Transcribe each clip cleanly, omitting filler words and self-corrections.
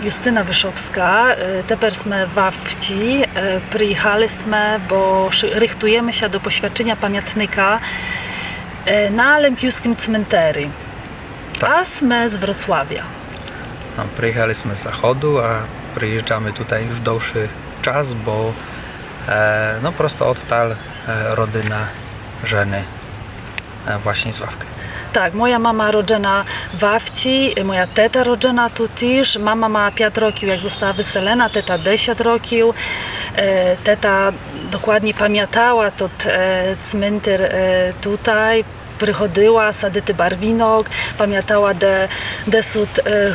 Justyna Wyszowska. Teraz jsme w Awci. Przyjechaliśmy, bo rychtujemy się do poświadczenia pamiętnika na Lękiuskim cmentery. Tak. A jsme z Wrocławia. No, przyjechaliśmy z zachodu, a przyjeżdżamy tutaj już dłuższy czas, bo no prosto odtal rodzina żeny właśnie z Wawki. Tak, moja mama rodzena w Awci, moja teta rodzena tu też. Mama ma 5 roków, jak została wyselena, teta 10 roków. Teta dokładnie pamiętała ten cmentir tutaj. Przychodziła, sadyty barwinok, pamiętała, gdzie są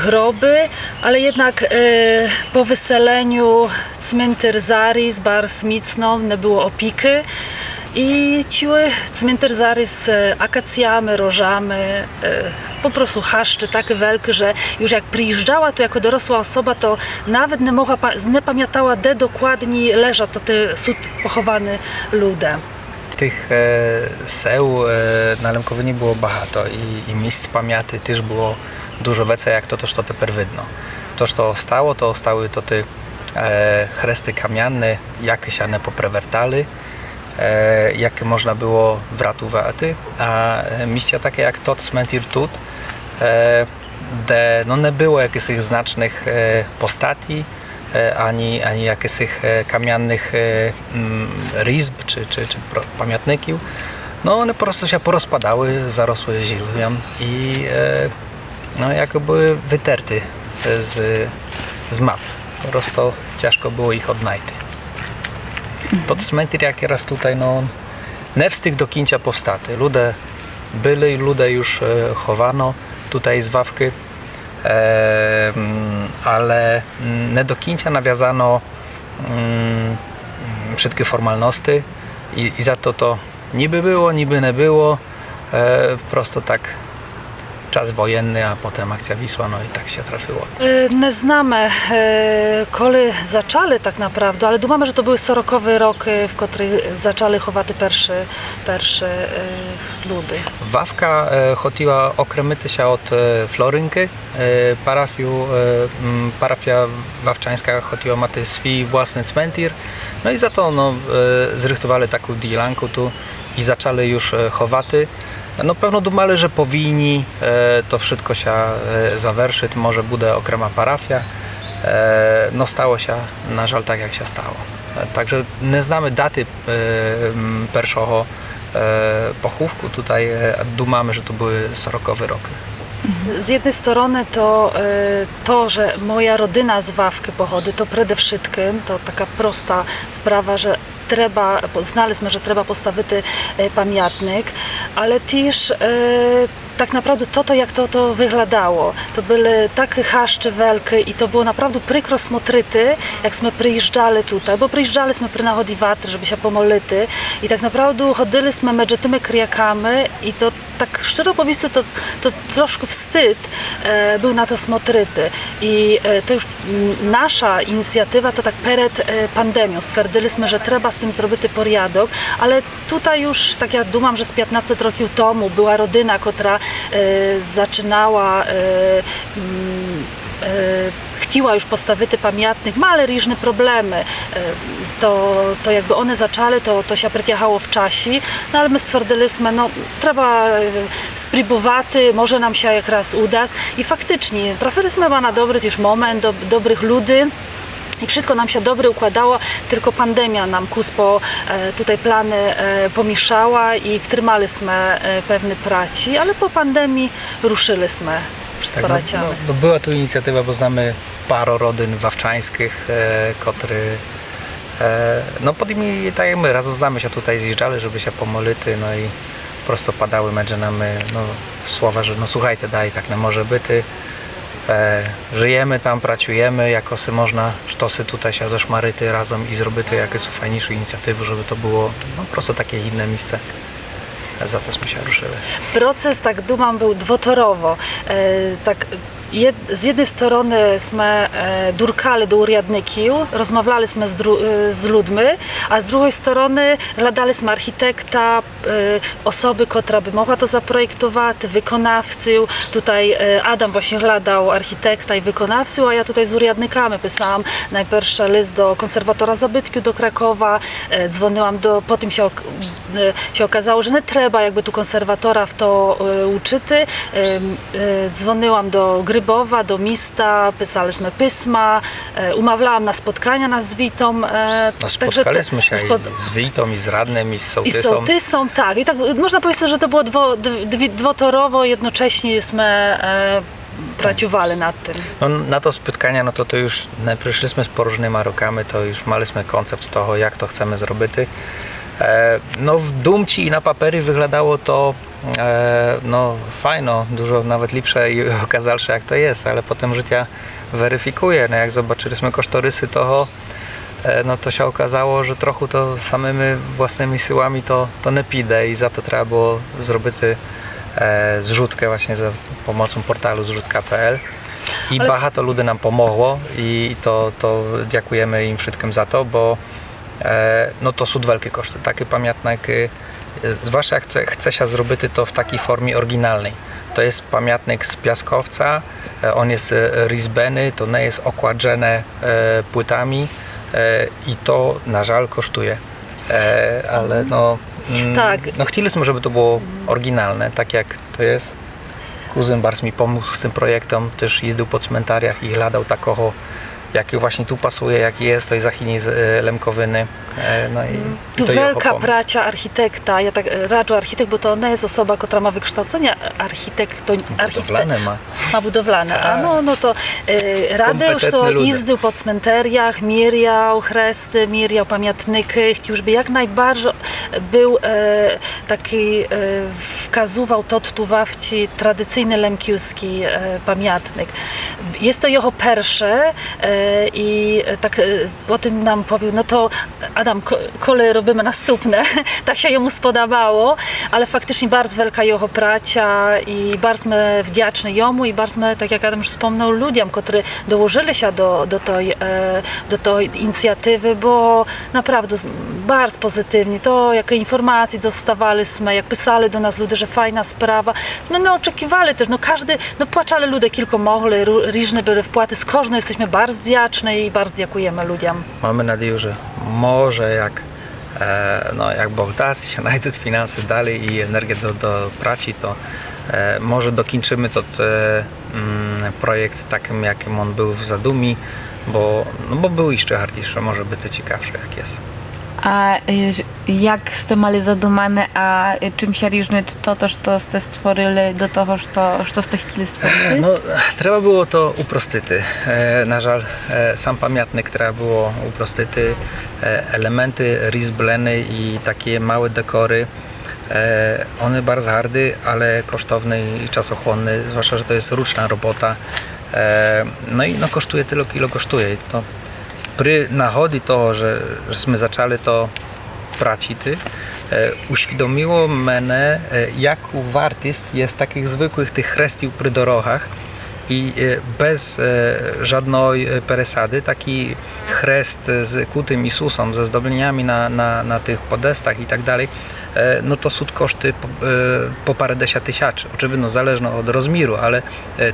groby, ale jednak po wyseleniu cmentir zaris, bar smicno, nie było opieki. I ciły cmentir zaris z akacjami, rożami, po prostu chaszczy takie wielkie, że już jak przyjeżdżała tu jako dorosła osoba, to nawet nie pamiętała, gdzie dokładnie leżał to sud pochowany ludem. Tych seł na Lękowynie było bahato i miejsc pamięty też było dużo więcej, jak to teraz widno. To, co stało, to stały to te chresty kamienne, jakieś one poprewertali, jakie można było wratować, a miejsca takie jak to cmentir tut, gdzie no nie było jakichś znacznych postaci, ani jakichś kamiennych rizb czy pamiętników. No one po prostu się porozpadały, zarosły zielenią i no jakby były wyterte z map. Po prostu ciężko było ich odnaleźć. To cmentir, jak raz tutaj, no nie wstyd do końca powstaty. Ludzie byli, ludzie już chowano tutaj z Wawki. Ale nie do końca nawiązano wszystkie formalności i za to niby było, niby nie było, prosto tak czas wojenny, a potem akcja Wisła, no i tak się trafiło. Nie znamy, kiedy zaczęli tak naprawdę, ale dumamy, że to były 40 rok, w których zaczęli chować pierwsze ludy. Wawka chodziła okremyty się od Florynki, parafia wawczańska chodziła ma swój własny cmentir, no i za to no, zrychtowali taką dzielankę tu i zaczęli już chowaty. No pewno dumali, że powinni to wszystko się zawerszyć, może będzie okrema parafia. No stało się na żal tak, jak się stało. Także nie znamy daty pierwszego pochówku tutaj, dumamy, że to były 40 roki. Z jednej strony to, że moja rodzina z Wawki pochodzi, to przede wszystkim to taka prosta sprawa, że znaliśmy, że trzeba postawić pamiętnik, ale też tak naprawdę jak to wyglądało. To były takie chaszcze wielkie i to było naprawdę przykro smotrity, jakśmy przyjeżdżali tutaj, bo przyjeżdżaliśmy przy nachodzi watry, żeby się pomolić i tak naprawdę chodziliśmy między tymi kryjakami i to tak szczerze powiedzieć, to troszkę wstyd był na to smotryty i to już nasza inicjatywa to tak przed pandemią stwierdziliśmy, że trzeba z tym zrobić porządek, ale tutaj już tak ja dumam, że z 15 roków temu była rodzina, która zaczynała chciała już postawić pamiętnik, ma ale różne problemy. To jakby one zaczęły, to się przeciągało w czasie, no ale my stwierdziliśmy, no trzeba spróbować, może nam się jak raz uda i faktycznie trafiliśmy na dobry też moment, do dobrych ludzi. I wszystko nam się dobrze układało, tylko pandemia nam tutaj plany pomieszała i wtrzymaliśmy pewne praci, ale po pandemii ruszyliśmy z tak, pracami. No, była tu inicjatywa, bo znamy parę rodzin wawczańskich, które no pod nimi, tak jak my, razem się tutaj zjeżdżali, żeby się pomolić, no i prosto padały między nami no, słowa, że no słuchajcie, dalej tak nie może być. Żyjemy tam, pracujemy, jako se można sztosy tutaj się zeszmaryty razem i zrobić jakieś fajniejsze inicjatywy, żeby to było no, prosto takie inne miejsce. Za tośmy się ruszyli. Proces, tak dumam, był dwutorowo. Tak z jednej strony jsme durkali do úřadníků, rozmawiali jsme z ludźmi, a z drugiej strony hledali jsme architekta, osoby, która by mogła to zaprojektować, wykonawców. Tutaj Adam właśnie hledał architekta i wykonawców, a ja tutaj z úřadníkami pisałam najpierw list do konserwatora zabytku do Krakowa, dzwoniłam potem się okazało, że nie trzeba jakby tu konserwatora w to uczyć. Dzwoniłam do Grybowa, do miasta, pisaliśmy pisma, umawiałam na spotkania nas z Witą. No, spotkaliśmy się i z Witą, i z radnym, i z sołtysą. I sołtysą, tak. I tak można powiedzieć, że to było dwutorowo, jednocześnie pracowali nad tym. No, na to spotkania, no to już przyszliśmy z poróżnymi rokami, to już mieliśmy koncept tego, jak to chcemy zrobić. No w dumci i na papiery wyglądało to no fajno, dużo nawet lepsze i okazalsze jak to jest, ale potem życie weryfikuje. No jak zobaczyliśmy kosztorysy toho, no to się okazało, że trochę to samymi własnymi siłami to nie pójdzie i za to trzeba było zrobić zrzutkę właśnie za pomocą portalu zrzutka.pl. I bardzo ludzi nam pomogło i to dziękujemy im wszystkim za to, bo no to są wielkie koszty. Takie pamiętniki, zwłaszcza jak chce się zrobić to w takiej formie oryginalnej. To jest pamiętnik z piaskowca, on jest rizbeny, to nie jest okładzone płytami i to na żal kosztuje. Ale no, tak. No chcieliśmy, żeby to było oryginalne, tak jak to jest. Kuzyn bardzo mi pomógł z tym projektem, też jeździł po cmentariach i hledał takiego, jaki właśnie tu pasuje, jaki jest, to jest Zachini z Lemkowyny. No i tu to wielka praca architekta, ja tak radzę architekt, bo to nie jest osoba, która ma wykształcenie budowlane ma budowlane, a no to Radeusz to jeździł po cmentariach, mierjał chresty, mierjał pamiętniki, chciał, żeby jak najbardziej był taki, wskazywał to tu wawci tradycyjny lemkiuski pamiętnik. Jest to jego pierwsze i tak potem nam powiedział, no to Adam, kole robimy następne. Tak się jemu spodobało, ale faktycznie bardzo wielka jego praca i bardzo wdzięczny jemu i bardzo, tak jak Adam już wspomniał, ludziom, którzy dołożyli się do tej inicjatywy, bo naprawdę bardzo pozytywnie. To, jakie informacje dostawaliśmy, jak pisali do nas ludzie, że fajna sprawa. My oczekiwali też, wpłacali ludzie kilka mogli, różne były wpłaty, z każdego jesteśmy bardzo wdzięczni i bardzo dziękujemy ludziom. Mamy nadzieję, że może jak Bóg da, się znajdą finanse dalej i energię do pracy, to może dokończymy ten projekt takim, jakim on był w zadumie, bo był jeszcze hardniejszy, może być ciekawszy jak jest. А як сте мали задумане, а чим ще різне то, що сте створили до того, що сте хотіли створити? No, trzeba było to uprostić. Na żal, sam pamiętnik trzeba było uprostić. Elementy rizbleny i takie małe dekory. One bardzo hardy, ale kosztowne i czasochłonne, zwłaszcza, że to jest ręczna robota. No i kosztuje tyle, ile kosztuje. To przy nachodzi toho, żeśmy zaczęli to pracić, uświadomiło mnie, jak wartość jest takich zwykłych tych chrestiów przy drogach i bez żadnej peresady, taki chrest z kutym Jezusem, ze zdobieniami na tych podestach i tak dalej, no to są koszty po parędziesiąt tysięcy. Oczywiście zależno od rozmiaru, ale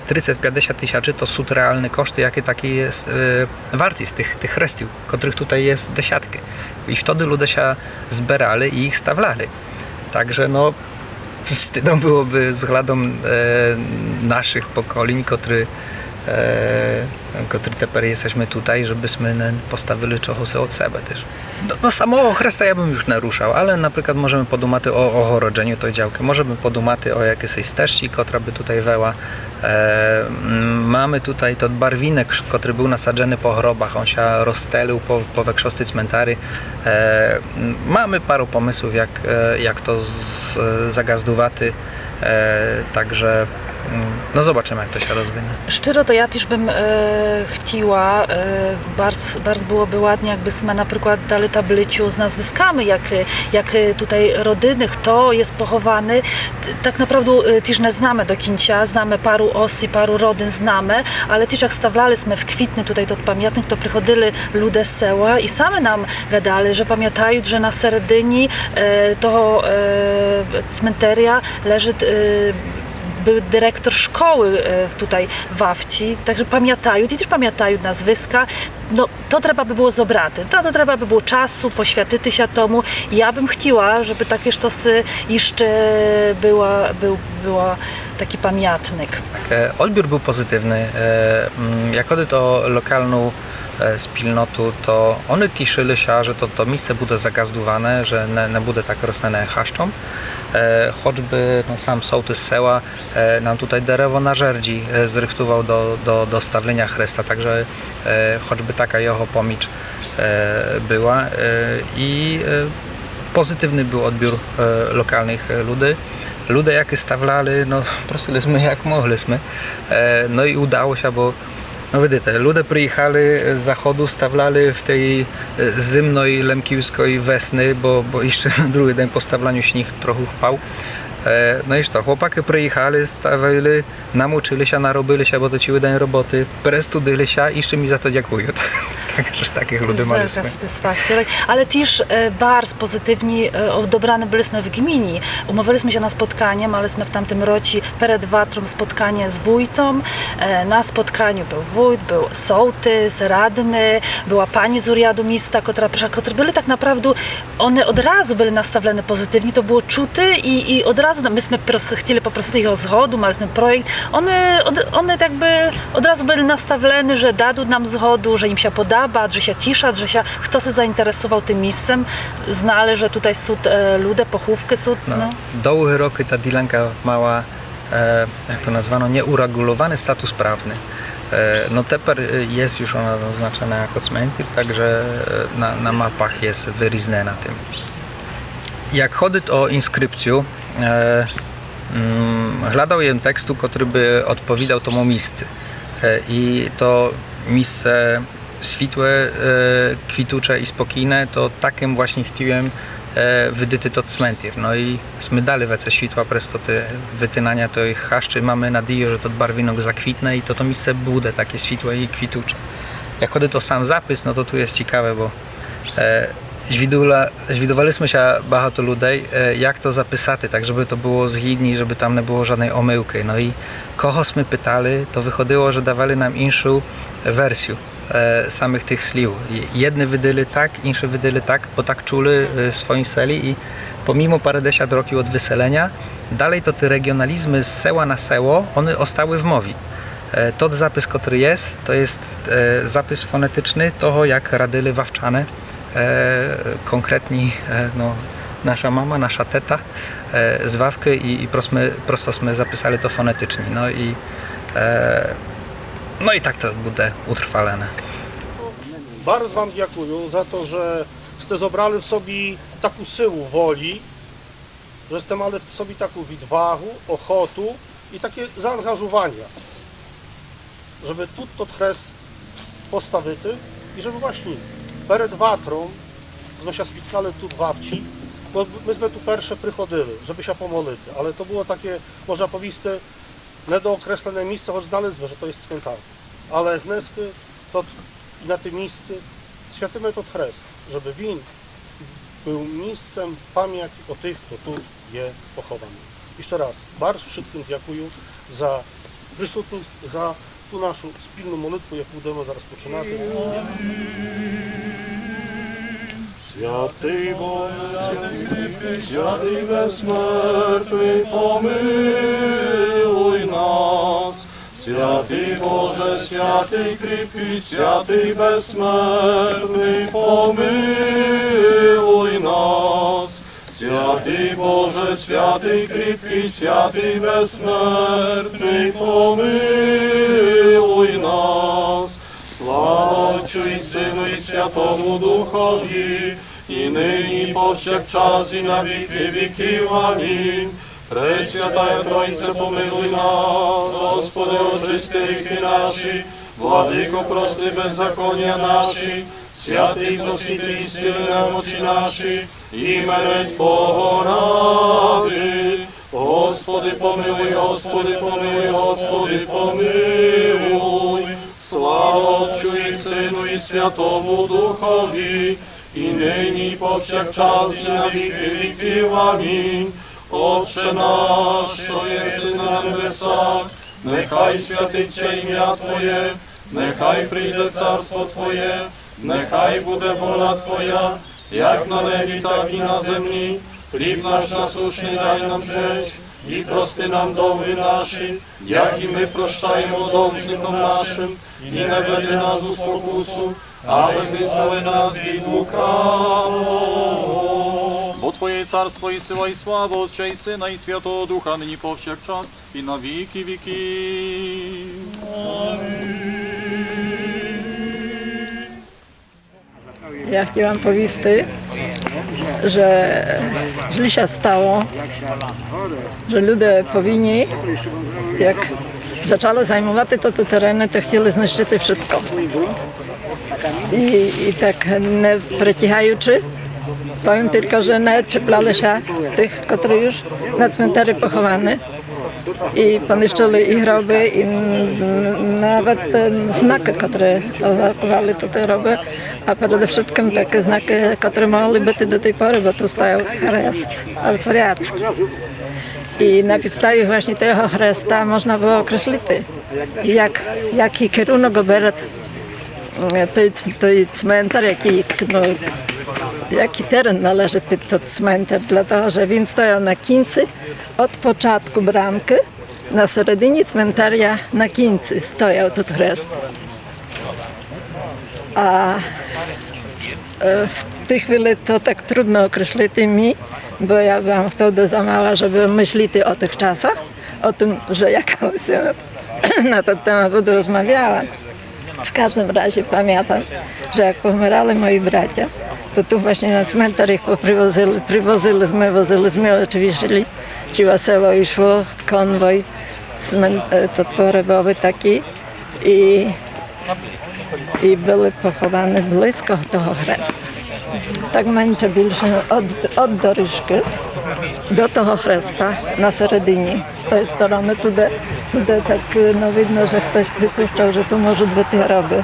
30-50 tysięcy to są realne koszty, jakie takie jest wartość tych chrestiów, których tutaj jest dziesiątki. I wtedy ludzie się zbierali i ich stawlali. Także wstydą byłoby względem naszych pokoleń, które teraz jesteśmy tutaj, żebyśmy postawili czochusy od siebie też. Samego chresta ja bym już nie ruszał, ale na przykład możemy podumać o ogorodzeniu tej działki, możemy podumać o jakiejś ścieżce, która by tutaj weła. Mamy tutaj ten barwinek, który był nasadzony po chrobach, on się rozstelił po większości cmentarzy. Mamy paru pomysłów, jak to zagazdować, także no zobaczymy, jak to się rozwinie. Щиро, то я теж бим хотіла, bardzo byłoby ładnie, jakbyśmy na przykład dali tabliczu z nazwiskami, jak tutaj rodziny, kto jest pochowany. Tak naprawdę też nie znamy do końca, znamy paru osób, paru rodzin znamy, ale też jak stawaliśmy w kwietniu tutaj do pamiętnik, to przychodzili ludzie z sela i sami nam gadali, że pamiętają, że na serdyni toho cmenteria leży był dyrektor szkoły tutaj w Awci, także pamiętają, i też pamiętają nazwiska. No, to trzeba by było zobrać, to trzeba by było czasu, poświęcić się temu. Ja bym chciała, żeby takie sztosy jeszcze była taki pamiętnik. Odbiór był pozytywny. Jak chodzi o lokalną spilnotu, to oni cieszyli się, że to miejsce będzie zagazdowane, że nie będzie tak rosnane chaszczą. Choćby sam sołtys sela nam tutaj derewo na żerdzi zrychtował do stawienia chrysta, także choćby taka jeho pomicz była i pozytywny był odbiór lokalnych ludzi. Ludzie jakie stawiali, no prosiliśmy jak mogliśmy, no i udało się, bo no widzicie, ludzie przyjechali z zachodu, stawiali w tej zimnej, lemkiewskiej wesny, bo jeszcze na drugi dzień po stawianiu śnieg trochę wpał. No i co, chłopaki przyjechali, stawili, namoczyli się, narobili się, bo to ciły dzień roboty, prestudili się i jeszcze mi za to dziękuję. Także takich ludzi maliśmy. Wielka satysfakcja. Ale też bardzo pozytywnie odebrani byliśmy w gminie. Umówiliśmy się na spotkanie, mieliśmy w tamtym roku przed watrą spotkanie z wójtą. Na spotkaniu był wójt, był sołtys, radny, była pani z Uriadu Miasta, która byli tak naprawdę, one od razu byli nastawione pozytywnie, to było czuty i od razu, myśmy chcieli poprosić ich o zgodę, mieliśmy projekt, one jakby od razu byli nastawione, że dadzą nam zgodę, że im się podoba, że się ciszą, że się kto się zainteresował tym miejscem, znali, że tutaj są ludzie, pochówki są. No. Długie roki ta Dilanka mała, jak to nazwano, nieuregulowany status prawny. No teraz jest już ona oznaczona jako cmentir, także na mapach jest wyryzne na tym. Jak chodzi o inskrypcję, hľadałem tekstu, który by odpowiadał temu miejscu. I to miejsce światłe, kwitucze i spokojne, to takim właśnie chciałem wydyty to cmentir. No i my dali wece światła przez to te wytynania tych chaszczy. Mamy nadzieję, że to barwinok zakwitne i to miejsce będzie takie światłe i kwitucze. Jak chodzi o sam zapis, no to tu jest ciekawe, bo zwidowaliśmy się bardzo ludzi, jak to zapisać, tak żeby to było zgodnie, żeby tam nie było żadnej omyłki. No i kogośmy pytali, to wychodziło, że dawali nam inną wersję samych tych sliw. Jedni wydyli tak, inni wydyli tak, bo tak czuli w swoim seli i pomimo parędziesiąt roków od wyselenia, dalej to te regionalizmy z seła na seło, one ostały w mowie. To zapis, który jest, to jest zapis fonetyczny toho, jak radyli wawczane, konkretni no, nasza mama, nasza teta z Wawki i prosto sme zapisali to fonetycznie. No i tak to będzie utrwalone. Bardzo Wam dziękuję za to, że ste zobrali w sobie taką siłę woli, że ste mali w sobie taką відвагу, ochotu i takie zaangażowanie, żeby tu to chrzest postawić i żeby właśnie przed watrą sme się spotkali tu w Awci, bo myśmy tu pierwsze przychodzili, żeby się pomodlić, ale to było takie, można powiedzieć, niedookreślone miejsce, choć znaleźliśmy, że to jest cmentarz. Ale wnesky to na tym miejscu świętujemy to chrzest, żeby win był miejscem pamięci o tych, kto tu jest pochowany. Jeszcze raz, bardzo wszystkim dziękuję za przysutność, za tu naszą wspólną modlitwę, jaką będziemy zaraz poczynać. Święty Boże, święty bezsmертний, помилуй нас. Святий Боже, святий кріпкий, святий безсмертний, помилуй нас. Святий Боже, святий кріпкий, святий безсмертний, помилуй нас. Слава Отцю і Сину і Святому Духові, і нині, повсякчас, і на віки віків. Амінь. Prесвятая Троица, помилуй нас, Господи, очисти гріхи наші, Владико, прости беззаконня наші, святий просвіти і зціли немочі наші, іменем Твого ради. Господи, помилуй, Господи, помилуй, Господи, помилуй. Слава Отцю і Сину і Святому Духові, і нині, і повсякчас, і на віки віків. Амінь. Отче наш, що єси на небесах, нехай святиться ім'я Твоє, нехай прийде царство Твоє, нехай буде воля Твоя, як на небі, так і на землі. Хліб наш насущний дай нам жесть, і прости нам довги наші, як і ми прощаємо довжникам нашим, і не веди нас у спокусу, але визволи нас від лукавого. Бо Твоє царство і сила, і слава Отця і Сина, і Святого Духа, нині повсякчас, і на віки віків. Ja chciałam powiedzieć, że źle się stało, że ludzie powinni, jak zaczęli zajmować te tereny, to chcieli zniszczyć wszystko. I tak nie przeciechający, powiem tylko, że nie czepiali się tych, którzy już na cmentarzu pochowani. I poniszczyli ich groby i nawet znaki, które oznakowali te groby, a przede wszystkim takie znaki, które mogły być do tej pory, bo tu stał chrzest alfariacki. I na podstawie właśnie tego chrzesta można było określić, jaki kierunek obrać tej cmentar, jaki teren należy do cmentar, dlatego że він стояв na кінці, od początku bramki, na середині cmentaria na кінці стояв тут хрест. A w tej chwili to tak trudno określić mi, bo ja byłam wtedy za mała, żeby myśleć o tych czasach, o tym, że jakaś na ten temat będę rozmawiała. W każdym razie pamiętam, że jak pomierali moi bracia, to tu właśnie na cmentarz ich woziliśmy oczywiście, ci wesoło i szło, konwoj pogrzebowy taki i byli pochowane blisko tego chrzesta. Tak męcze byliśmy od dorożki do tego chrzesta na середині. Z tej strony tutaj tak no widno, że ktoś przypuszczał, że tu może być groby.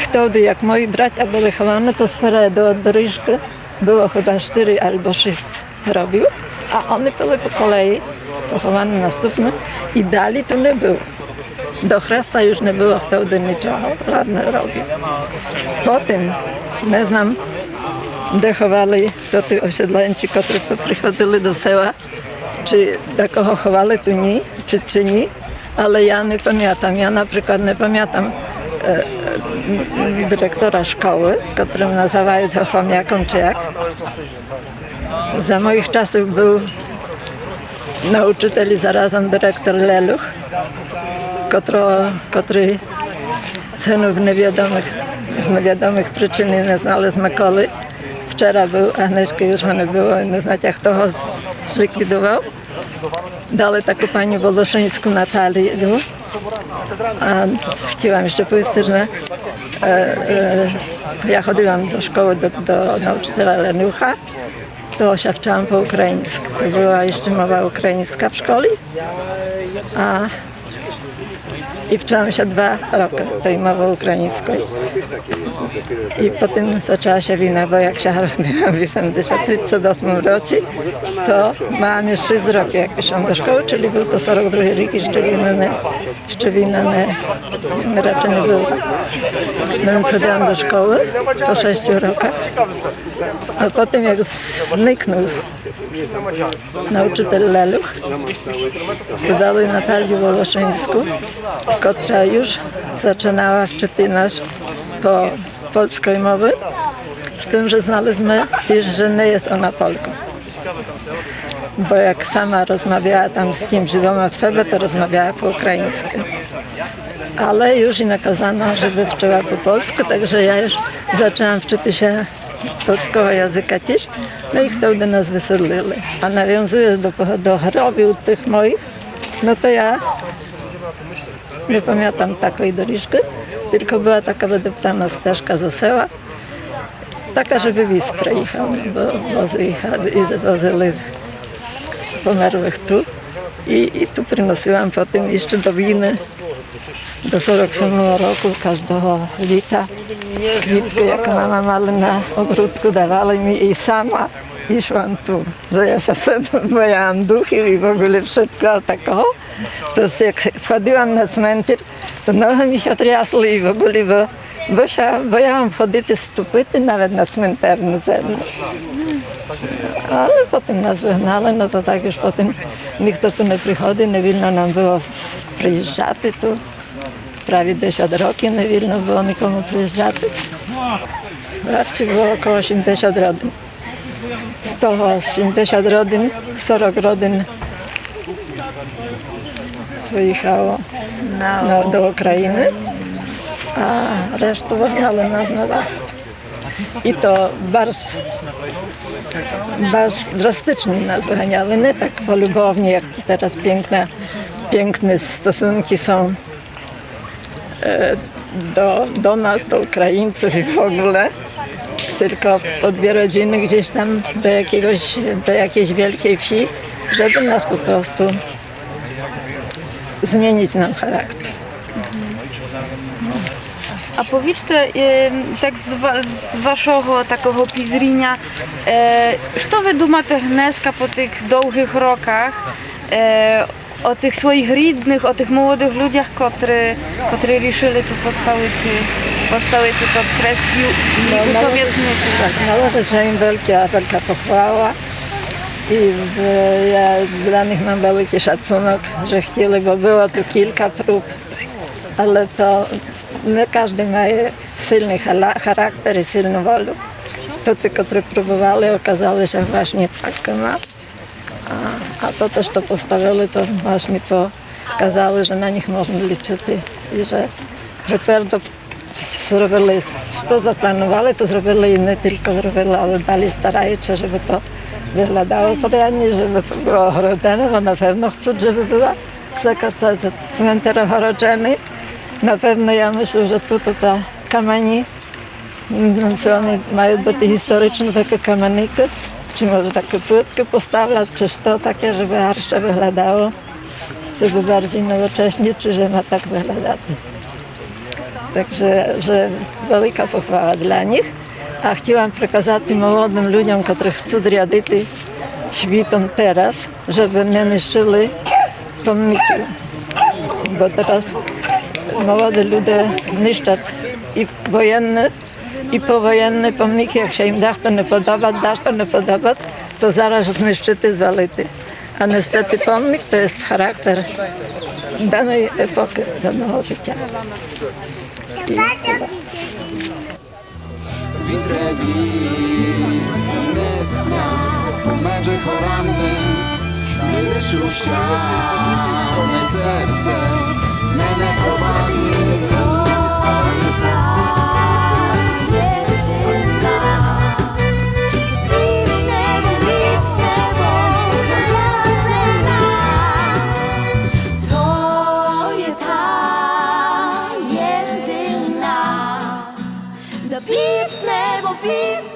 Wtedy jak moi bracia byli chowani, to speredy od dorożki było chyba 4 albo 6 grobów, a oni byli po kolei pochowani następne i dalej tu nie było. Do chrzesta już nie było wtedy niczego, żadnych grobu. Potem, nie znam, dochowali to ci osiedleńcy, którzy przychodzili do sela, czy do kogo chowali tu nie, czy nie, ale ja nie pamiętam. Ja na przykład nie pamiętam dyrektora szkoły, którym nazywają to chomiaką czy jak. Za moich czasów był nauczyciel i zarazem dyrektor Leluch, który synów z niewiadomych przyczyn nie znalazł szkoły. Wczoraj był, a Agnieszki już nie było, nie znacie kto go zlikwidował. Dali taką panią Woloszyńską Natalię. A chciałam jeszcze powiedzieć, że ja chodziłam do szkoły do nauczyciela Lenucha, to osiawczałam po ukraińsku. To była jeszcze mowa ukraińska w szkole. I wczyłam się 2 roki tej mowy ukraińskiej. I potem zaczęła się wina, bo jak się narodziłam w 1978 roku, to miałam już 6 roki, jak poszłam do szkoły, czyli był to 42 rok i jeszcze wina raczej nie było. No więc chodziłam do szkoły po 6 rokach, a potem jak zniknął nauczyciel Leluch, to dali Natalię Woloszyńską, która już zaczynała wczytać nas po polskiej mowie, z tym, że znaleźliśmy też, że nie jest ona Polką. Bo jak sama rozmawiała tam z kimś doma w sobie, to rozmawiała po ukraińsku. Ale już i nakazano, żeby wczyła po polsku, także ja już zaczęłam wczytać się polskiego języka też, no i wtedy nas wyselili. A nawiązując do chorobił tych moich, no to ja nie pamiętam takiej dorożki, tylko była taka wydeptana ścieżka z sela, taka, żeby wіз przejechał, bo wozy jechali i zawozili pomarłych tu. I tu przynosiłam potem jeszcze do winy, do 47 roku, każdego lita. Kwitkę, jak mama mała na ogródku dawała mi i sama išłam tu, że ja się bojałam duchy i w ogóle wszystko takiego. To jak wchodziłam na cmentyr, to nogi mi się triasły i w ogóle, bo się bojałam chodzić stupity nawet na cmentarną ziemię. Ale potem nas wygnali, no to tak już potem nikt tu nie przychodzi, nie wolno nam było przyjeżdżać tu. Prawie 10 roków nie wolno było nikomu przyjeżdżać. Raczej było około 80 rodzin. Z toho 80 rodzin, 40 rodzin wyjechało do Ukrainy, a resztę wygnali nas na dach. I to bardzo drastycznie nas wyganiali, nie tak polubownie, jak teraz piękne stosunki są do nas, do Ukraińców i w ogóle, tylko po 2 rodziny gdzieś tam do jakiejś wielkiej wsi, żeby nas po prostu zmienić nam charakter. А повіжте, так з вашого такого пізріння, що ви думаєте гнеска по тих довгих роках, o tych swoich rідних, o tych młodych ludziach, котрі рішили тут поставити тут хрест і upamiętnити? Tak, należy się im wielka pochwała i dla nich mam wielki szacunek, że chcieli, bo było tu kilka prób, ale to nie każdy ma silny charakter i silną wolę. To tylko, którzy próbowali, okazało się właśnie tak ma. A to też to postawili, to właśnie pokazały, że na nich można liczyć i że twardo zrobili, co zaplanowali, to zrobili i nie tylko zrobili, ale dalej starają się, żeby to wyglądało porządnie, żeby to było ogrodzone, bo na pewno chcą, żeby była cmentarz ogrodzony. Na pewno ja myślę, że tu to ta kameni, no co oni mają być historyczne takie kameniki, czy może takie płytki postawiać, czy to takie, żeby jeszcze wyglądało, żeby bardziej nowocześnie, czy że ma tak wyglądać. Także, że wielka pochwała dla nich, a chciałam przekazać tym młodym ludziom, którzy chcą zriadyć świtom teraz, żeby nie niszczyli pomniki, bo teraz młodzi ludzie niszczą i wojenne, i powojenne pomniki, jak się im dasz to nie podoba, to zaraz zniszczyty, zwality. A niestety pomnik to jest charakter danej epoki, danego życia. Bitne, bo bitne.